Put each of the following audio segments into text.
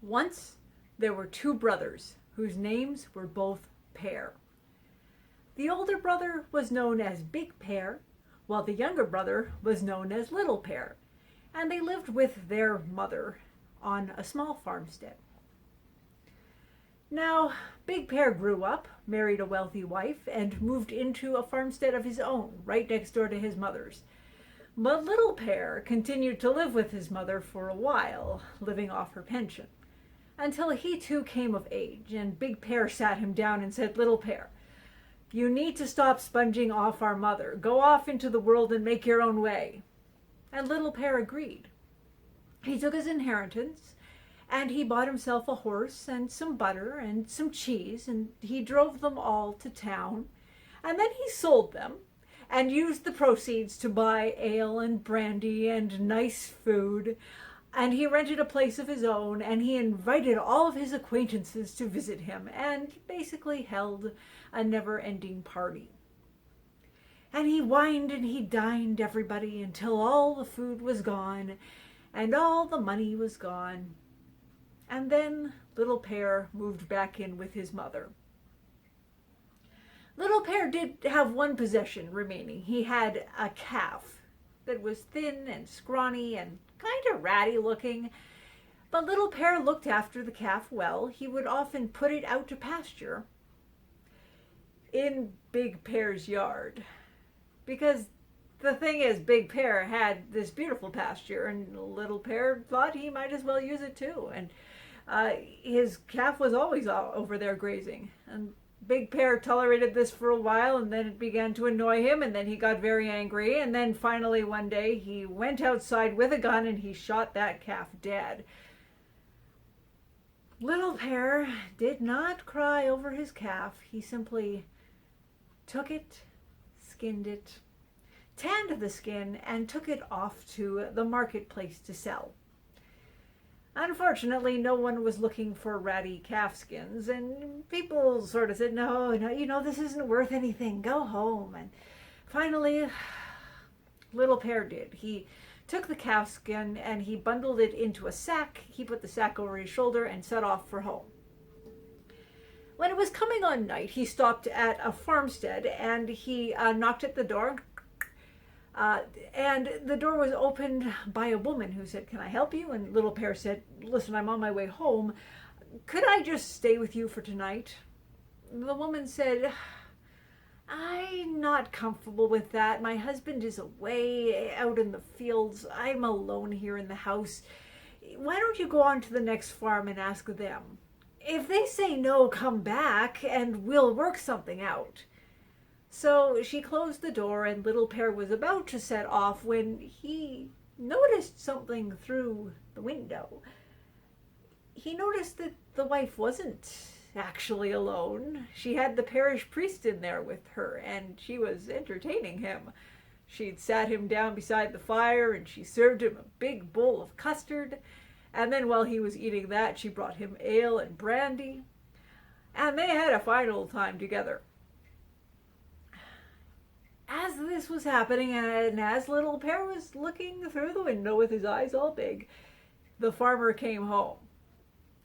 Once there were two brothers whose names were both Pear. The older brother was known as Big Pear, while the younger brother was known as Little Pear, and they lived with their mother on a small farmstead. Now, Big Pear grew up, married a wealthy wife, and moved into a farmstead of his own, right next door to his mother's. But Little Pear continued to live with his mother for a while, living off her pension, until he too came of age, and Big Pear sat him down and said, "Little Pear, you need to stop sponging off our mother. Go off into the world and make your own way." And Little Pear agreed. He took his inheritance, and he bought himself a horse and some butter and some cheese, and he drove them all to town, and then he sold them and used the proceeds to buy ale and brandy and nice food, and he rented a place of his own, and he invited all of his acquaintances to visit him, and basically held a never-ending party. And he wined and he dined everybody until all the food was gone and all the money was gone. And then Little Pear moved back in with his mother. Little Pear did have one possession remaining. He had a calf that was thin and scrawny and kind of ratty looking. But Little Pear looked after the calf well. He would often put it out to pasture in Big Pear's yard. Because the thing is, Big Pear had this beautiful pasture, and Little Pear thought he might as well use it too. And his calf was always over there grazing. And Big Pear tolerated this for a while, and then it began to annoy him, and then he got very angry, and then finally one day he went outside with a gun and he shot that calf dead. Little Pear did not cry over his calf. He simply took it, skinned it, tanned the skin, and took it off to the marketplace to sell. Unfortunately, no one was looking for ratty calf skins, and people sort of said, no, this isn't worth anything. Go home. And finally, Little Pear did. He took the calf skin and he bundled it into a sack. He put the sack over his shoulder and set off for home. When it was coming on night, he stopped at a farmstead and he knocked at the door. And the door was opened by a woman who said, "Can I help you?" And Little Pear said, "Listen, I'm on my way home. Could I just stay with you for tonight?" The woman said, "I'm not comfortable with that. My husband is away out in the fields. I'm alone here in the house. Why don't you go on to the next farm and ask them? If they say no, come back and we'll work something out." So she closed the door, and Little Pear was about to set off when he noticed something through the window. He noticed that the wife wasn't actually alone. She had the parish priest in there with her, and she was entertaining him. She'd sat him down beside the fire, and she served him a big bowl of custard, and then while he was eating that, she brought him ale and brandy, and they had a fine old time together. As this was happening, and as Little Pear was looking through the window with his eyes all big, the farmer came home.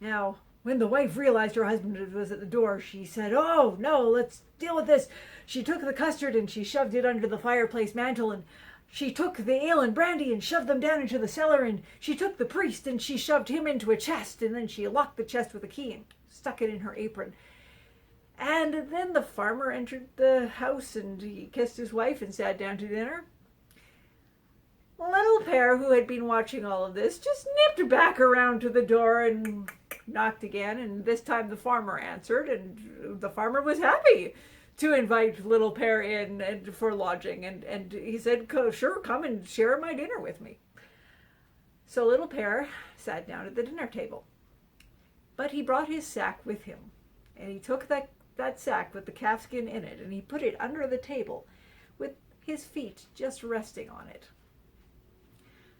Now, when the wife realized her husband was at the door, she said, "Oh, no, let's deal with this." She took the custard and she shoved it under the fireplace mantel, and she took the ale and brandy and shoved them down into the cellar, and she took the priest and she shoved him into a chest, and then she locked the chest with a key and stuck it in her apron. And then the farmer entered the house and he kissed his wife and sat down to dinner. Little Pear, who had been watching all of this, just nipped back around to the door and knocked again, and this time the farmer answered, and the farmer was happy to invite Little Pear in and for lodging, and he said, "Sure, come and share my dinner with me." So Little Pear sat down at the dinner table, but he brought his sack with him, and he took that sack with the calfskin in it, and he put it under the table with his feet just resting on it.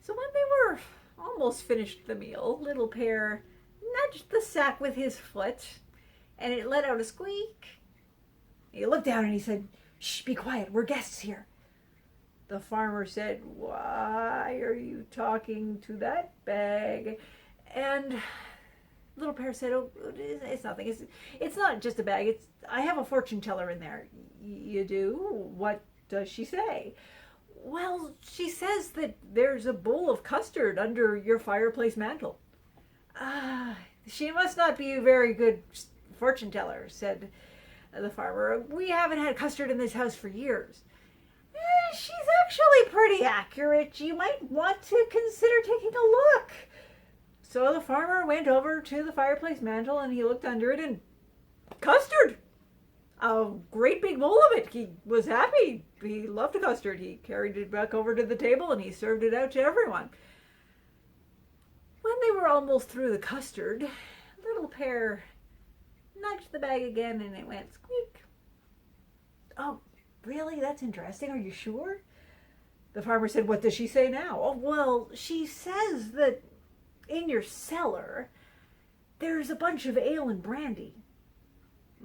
So when they were almost finished the meal, Little Pear nudged the sack with his foot, and it let out a squeak. He looked down and he said, "Shh, be quiet, we're guests here." The farmer said, "Why are you talking to that bag?" And Little Pear said, "Oh, it's nothing. It's not just a bag. I have a fortune teller in there." You do? What does she say? Well, she says that there's a bowl of custard under your fireplace mantel. Ah, she must not be a very good fortune teller," said the farmer. "We haven't had custard in this house for years." She's actually pretty accurate. You might want to consider taking a look." So the farmer went over to the fireplace mantel and he looked under it, and custard! A great big bowl of it. He was happy. He loved custard. He carried it back over to the table and he served it out to everyone. When they were almost through the custard, Little Pear nudged the bag again and it went squeak. "Oh, really? That's interesting. Are you sure?" The farmer said, "What does she say now?" "Oh, well, she says that in your cellar there's a bunch of ale and brandy."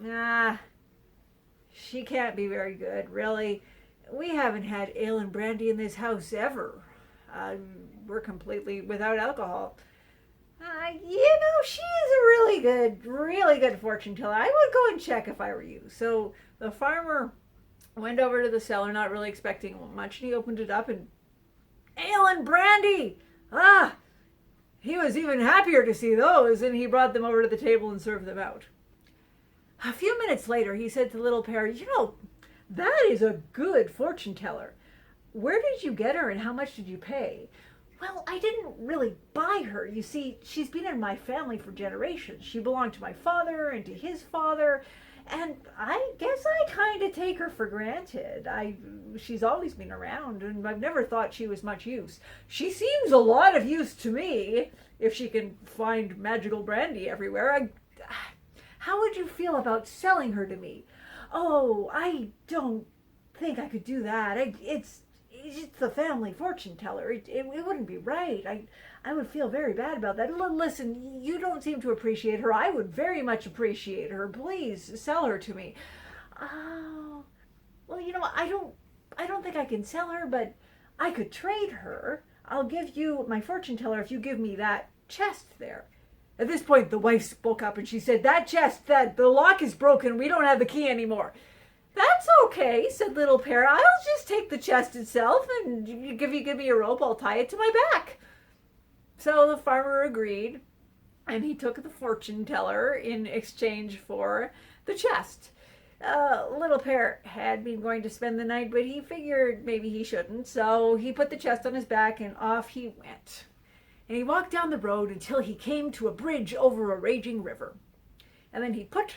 "Ah, she can't be very good, really. We haven't had ale and brandy in this house ever. We're completely without alcohol." She is a really good fortune teller. I would go and check if I were you." So the farmer went over to the cellar, not really expecting much, and he opened it up, and ale and brandy! Ah! He was even happier to see those, and he brought them over to the table and served them out. A few minutes later, he said to Little Pear, "That is a good fortune teller. Where did you get her and how much did you pay?" "Well, I didn't really buy her. You see, she's been in my family for generations. She belonged to my father and to his father, and I guess I kind of take her for granted. She's always been around, and I've never thought she was much use. She seems a lot of use to me, if she can find magical brandy everywhere. How would you feel about selling her to me?" "Oh, I don't think I could do that. It's the family fortune teller. It wouldn't be right. I would feel very bad about that. Listen, you don't seem to appreciate her. I would very much appreciate her. Please sell her to me." "Oh, well, I don't think I can sell her, but I could trade her. I'll give you my fortune teller if you give me that chest there." At this point, the wife spoke up and she said, "That chest, the lock is broken. We don't have the key anymore." "That's okay," said Little Pear. "I'll just take the chest itself, and if you give me a rope, I'll tie it to my back." So the farmer agreed, and he took the fortune teller in exchange for the chest. Little Pear had been going to spend the night, but he figured maybe he shouldn't, so he put the chest on his back and off he went. And he walked down the road until he came to a bridge over a raging river. And then he put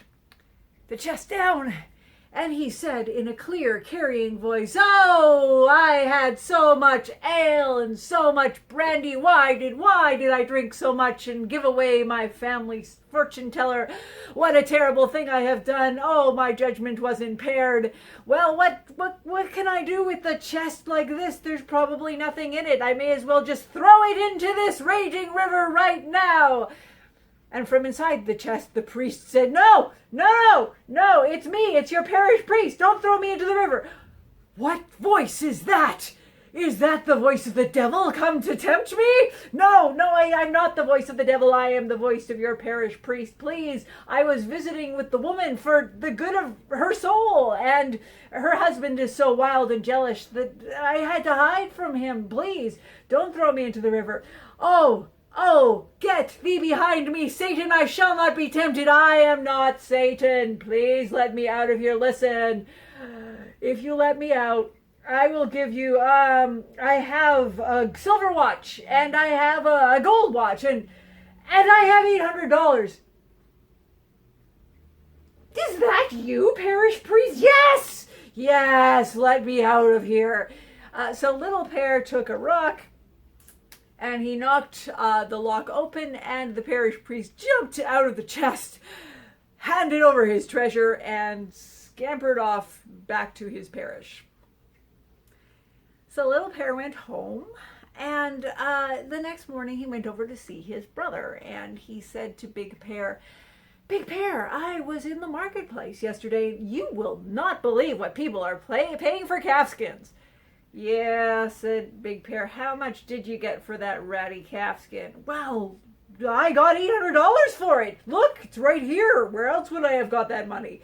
the chest down, and he said in a clear, carrying voice, "Oh, I had so much ale and so much brandy. Why did I drink so much and give away my family's fortune teller? What a terrible thing I have done. Oh, my judgment was impaired. Well, what can I do with a chest like this? There's probably nothing in it. I may as well just throw it into this raging river right now." And from inside the chest, the priest said, "No, it's me. It's your parish priest. Don't throw me into the river." "What voice is that? Is that the voice of the devil come to tempt me?" No, I'm not the voice of the devil. I am the voice of your parish priest. Please, I was visiting with the woman for the good of her soul, and her husband is so wild and jealous that I had to hide from him. Please, don't throw me into the river." Oh, get thee behind me, Satan. I shall not be tempted. I am not Satan. Please let me out of here. Listen, if you let me out, I will give you, I have a silver watch, and I have a gold watch, and I have $800. "Is that you, parish priest?" Yes, let me out of here. So Little Pear took a rock, and he knocked the lock open, and the parish priest jumped out of the chest, handed over his treasure, and scampered off back to his parish. So Little Pear went home, and the next morning he went over to see his brother, and he said to Big Pear, "Big Pear, I was in the marketplace yesterday. You will not believe what people are paying for calfskins." "Yeah," said Big Pear. "How much did you get for that ratty calfskin?" "Well, I got $800 for it. Look, it's right here. Where else would I have got that money?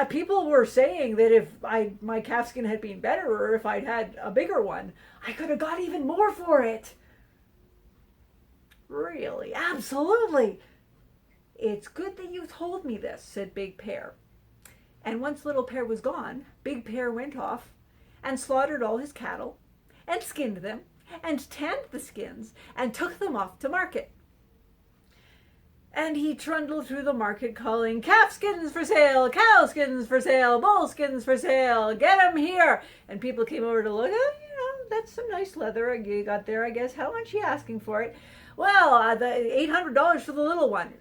People were saying that if my calfskin had been better, or if I'd had a bigger one, I could have got even more for it. Really? Absolutely. It's good that you told me this, said Big Pear. And once Little Pear was gone, Big Pear went off and slaughtered all his cattle and skinned them and tanned the skins and took them off to market. And he trundled through the market calling, calf skins for sale, cow skins for sale, bull skins for sale, get 'em here. And people came over to look, that's some nice leather you got there, I guess. How much are you asking for it? Well, the $800 for the little one.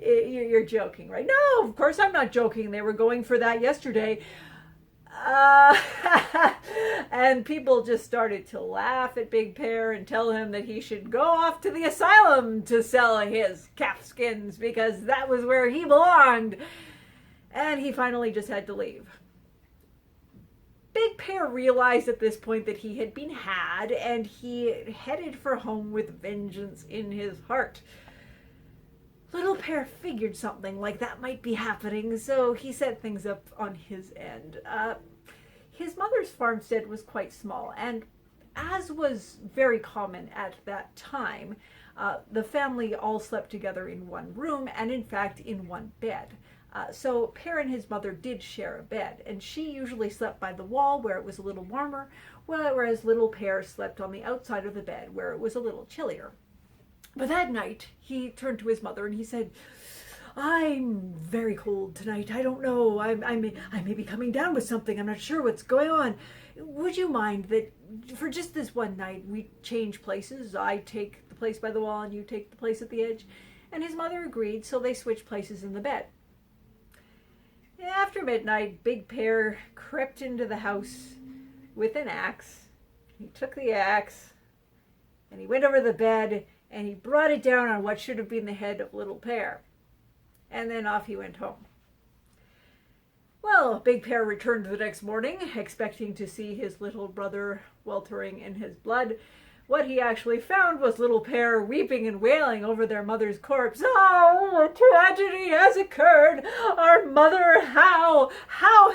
You're joking, right? No, of course I'm not joking. They were going for that yesterday. And people just started to laugh at Big Pear and tell him that he should go off to the asylum to sell his calf skins because that was where he belonged. And he finally just had to leave. Big Pear realized at this point that he had been had, and he headed for home with vengeance in his heart. Little Pear figured something like that might be happening, so he set things up on his end. His mother's farmstead was quite small, and as was very common at that time, the family all slept together in one room, and in fact in one bed. So Pear and his mother did share a bed, and she usually slept by the wall where it was a little warmer, whereas Little Pear slept on the outside of the bed where it was a little chillier. But that night, he turned to his mother and he said, I'm very cold tonight. I don't know. I may be coming down with something. I'm not sure what's going on. Would you mind that for just this one night we change places? I take the place by the wall and you take the place at the edge. And his mother agreed, so they switched places in the bed. After midnight, Big Pear crept into the house with an axe. He took the axe and he went over the bed and he brought it down on what should have been the head of Little Pear. And then off he went home. Well, Big Pear returned the next morning, expecting to see his little brother weltering in his blood. What he actually found was Little Pear weeping and wailing over their mother's corpse. Oh, a tragedy has occurred. Our mother, how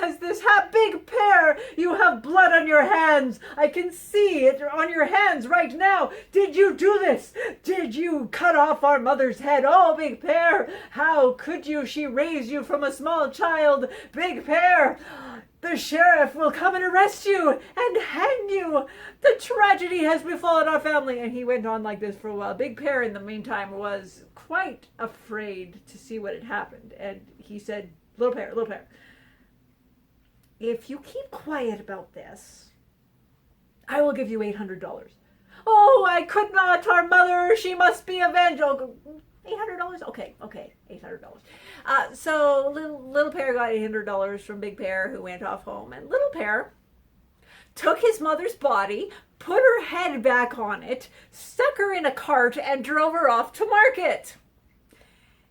has this happened? Big Pear, you have blood on your hands. I can see it on your hands right now. Did you do this? Did you cut off our mother's head? Oh, Big Pear, how could you? She raised you from a small child. Big Pear, the sheriff will come and arrest you and hang you. The tragedy has befallen our family. And he went on like this for a while. Big Pear, in the meantime, was quite afraid to see what had happened. And he said, Little Pear, if you keep quiet about this, I will give you $800. Oh, I could not. Our mother, she must be avenged. Oh, $800? Okay, $800. So little Pear got $800 from Big Pear, who went off home. And Little Pear took his mother's body, put her head back on it, stuck her in a cart, and drove her off to market.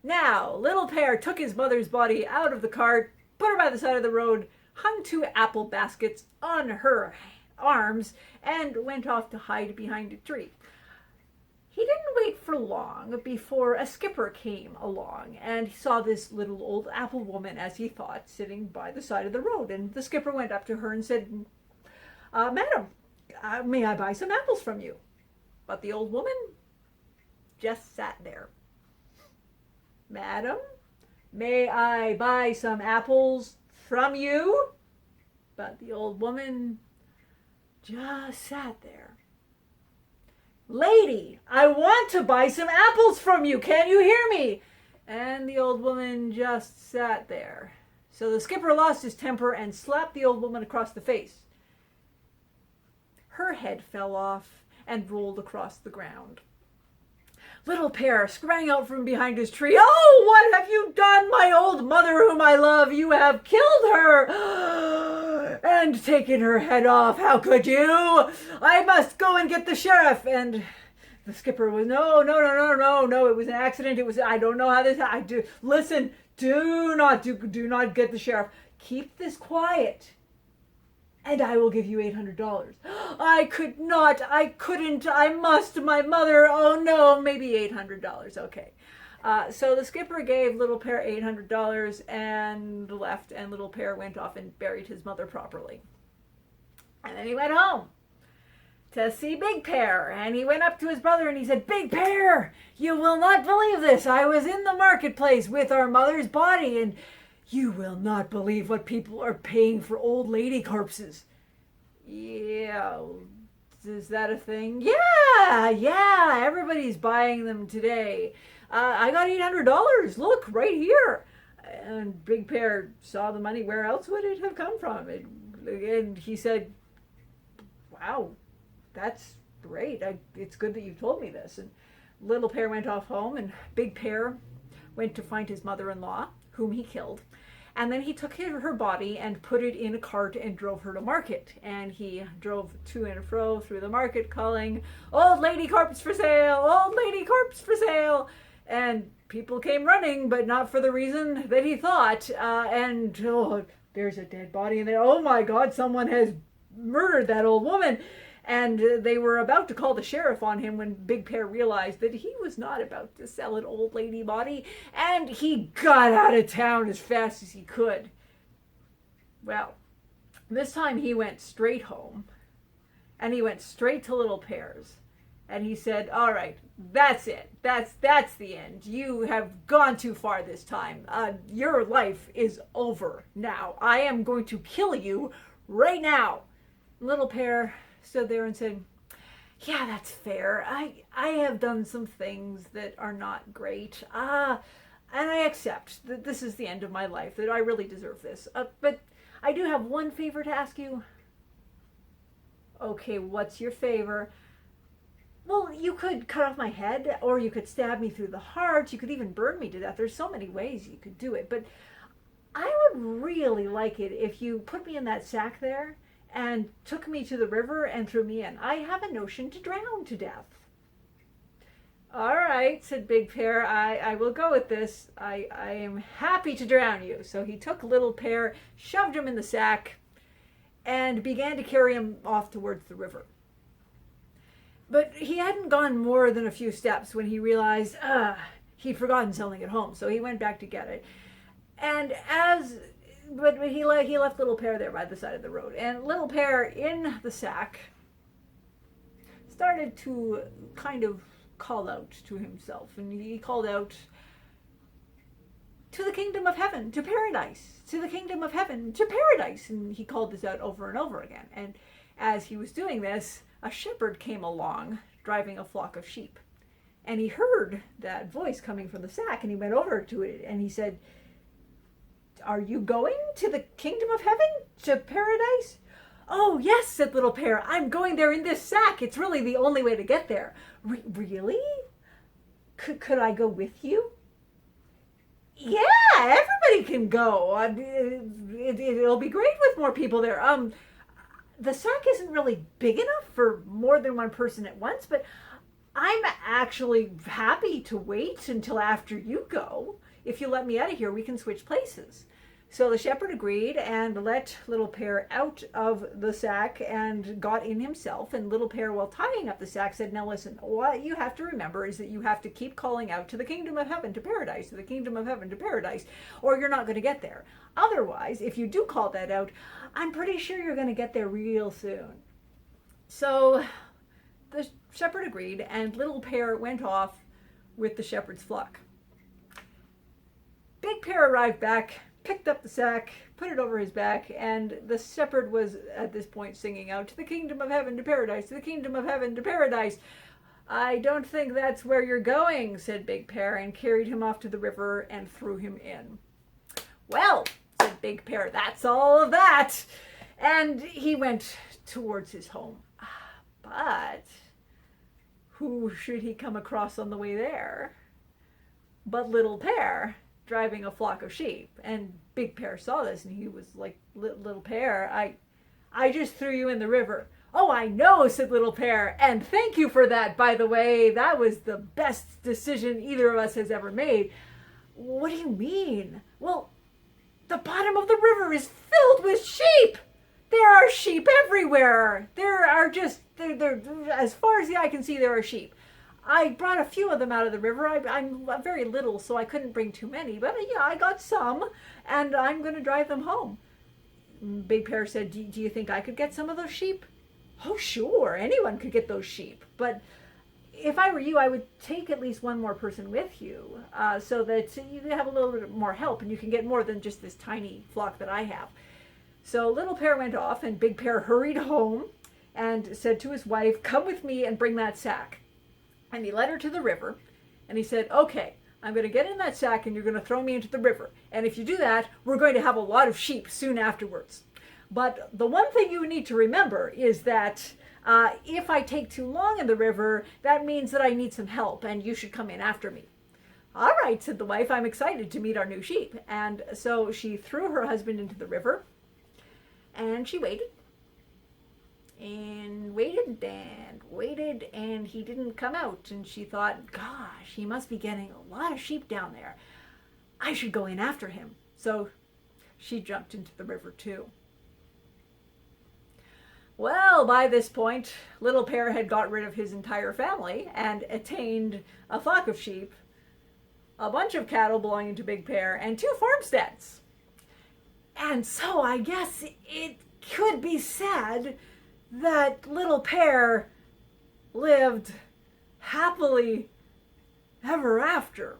Now, Little Pear took his mother's body out of the cart, put her by the side of the road, hung 2 apple baskets on her arms, and went off to hide behind a tree. He didn't wait for long before a skipper came along, and he saw this little old apple woman, as he thought, sitting by the side of the road. And the skipper went up to her and said, Madam, may I buy some apples from you? But the old woman just sat there. Madam, may I buy some apples from you? But the old woman just sat there. Lady, I want to buy some apples from you. Can you hear me? And the old woman just sat there. So the skipper lost his temper and slapped the old woman across the face. Her head fell off and rolled across the ground. Little Pear sprang out from behind his tree. Oh, what have you done, my old mother whom I love? You have killed her and taken her head off. How could you? I must go and get the sheriff. And the skipper was, no, it was an accident. I don't know how this, listen, do not get the sheriff. Keep this quiet. and I will give you $800. I could not, I couldn't, I must, my mother, oh no, maybe $800, okay. So the skipper gave Little Pear $800 and left, and Little Pear went off and buried his mother properly. And then he went home to see Big Pear, and he went up to his brother and he said, Big Pear, you will not believe this. I was in the marketplace with our mother's body, and you will not believe what people are paying for old lady corpses. Yeah, is that a thing? Yeah, everybody's buying them today. I got $800. Look, right here. And Big Pear saw the money. Where else would it have come from? And he said, wow, that's great. It's good that you told me this. And Little Pear went off home, and Big Pear went to find his mother-in-law, whom he killed. And then he took her body and put it in a cart and drove her to market. And he drove to and fro through the market calling, old lady corpse for sale, old lady corpse for sale. And people came running, but not for the reason that he thought. There's a dead body in there. Oh my God, someone has murdered that old woman. And they were about to call the sheriff on him when Big Pear realized that he was not about to sell an old lady body, and he got out of town as fast as he could. Well, this time he went straight home, and he went straight to Little Pear's, and he said, all right, that's it. That's the end. You have gone too far this time. Your life is over now. I am going to kill you right now. Little Pear stood there and said, yeah, that's fair. I have done some things that are not great. And I accept that this is the end of my life, that I really deserve this. But I do have one favor to ask you. Okay, what's your favor? Well, you could cut off my head, or you could stab me through the heart. You could even burn me to death. There's so many ways you could do it. But I would really like it if you put me in that sack there and took me to the river and threw me in. I have a notion to drown to death. All right, said Big Pear, I will go with this. I am happy to drown you. So he took Little Pear, shoved him in the sack, and began to carry him off towards the river. But he hadn't gone more than a few steps when he realized he'd forgotten something at home. So he went back to get it. But he left Little Pear there by the side of the road. And Little Pear, in the sack, started to kind of call out to himself. And he called out, to the kingdom of heaven, to paradise, to the kingdom of heaven, to paradise. And he called this out over and over again. And as he was doing this, a shepherd came along, driving a flock of sheep. And he heard that voice coming from the sack, and he went over to it, and he said, are you going to the kingdom of heaven, to paradise? Oh, yes, said Little Pear. I'm going there in this sack. It's really the only way to get there. Really? Could I go with you? Yeah, everybody can go. It'll be great with more people there. The sack isn't really big enough for more than one person at once, but I'm actually happy to wait until after you go. If you let me out of here, we can switch places. So the shepherd agreed and let Little Pear out of the sack and got in himself. And Little Pear, while tying up the sack, said, now listen, what you have to remember is that you have to keep calling out to the kingdom of heaven, to paradise, to the kingdom of heaven, to paradise, or you're not going to get there. Otherwise, if you do call that out, I'm pretty sure you're going to get there real soon. So the shepherd agreed, and Little Pear went off with the shepherd's flock. Big Pear arrived back, picked up the sack, put it over his back, and the shepherd was at this point singing out, to the kingdom of heaven, to paradise, to the kingdom of heaven, to paradise. I don't think that's where you're going, said Big Pear, and carried him off to the river and threw him in. Well, said Big Pear, that's all of that. And he went towards his home. But who should he come across on the way there but Little Pear, driving a flock of sheep. And Big Pear saw this, and he was like, Little Pear, I just threw you in the river. Oh, I know, said Little Pear, and thank you for that, by the way. That was the best decision either of us has ever made. What do you mean? Well, the bottom of the river is filled with sheep. There are sheep everywhere. There are just, as far as the eye can see, there are sheep. I brought a few of them out of the river. I'm very little, so I couldn't bring too many. But yeah, I got some, and I'm going to drive them home. Big Bear said, do you think I could get some of those sheep? Oh, sure. Anyone could get those sheep. But if I were you, I would take at least one more person with you, so that you have a little bit more help, and you can get more than just this tiny flock that I have. So Little Bear went off, and Big Bear hurried home and said to his wife, come with me and bring that sack. And he led her to the river, and he said, okay, I'm going to get in that sack, and you're going to throw me into the river. And if you do that, we're going to have a lot of sheep soon afterwards. But the one thing you need to remember is that if I take too long in the river, that means that I need some help, and you should come in after me. All right, said the wife, I'm excited to meet our new sheep. And so she threw her husband into the river, and she waited and waited, and he didn't come out. And she thought, gosh, he must be getting a lot of sheep down there. I should go in after him. So she jumped into the river too. Well, by this point, Little Bear had got rid of his entire family and attained a flock of sheep, a bunch of cattle belonging to Big Bear, and 2 farmsteads. And so I guess it could be said that Little Bear lived happily ever after.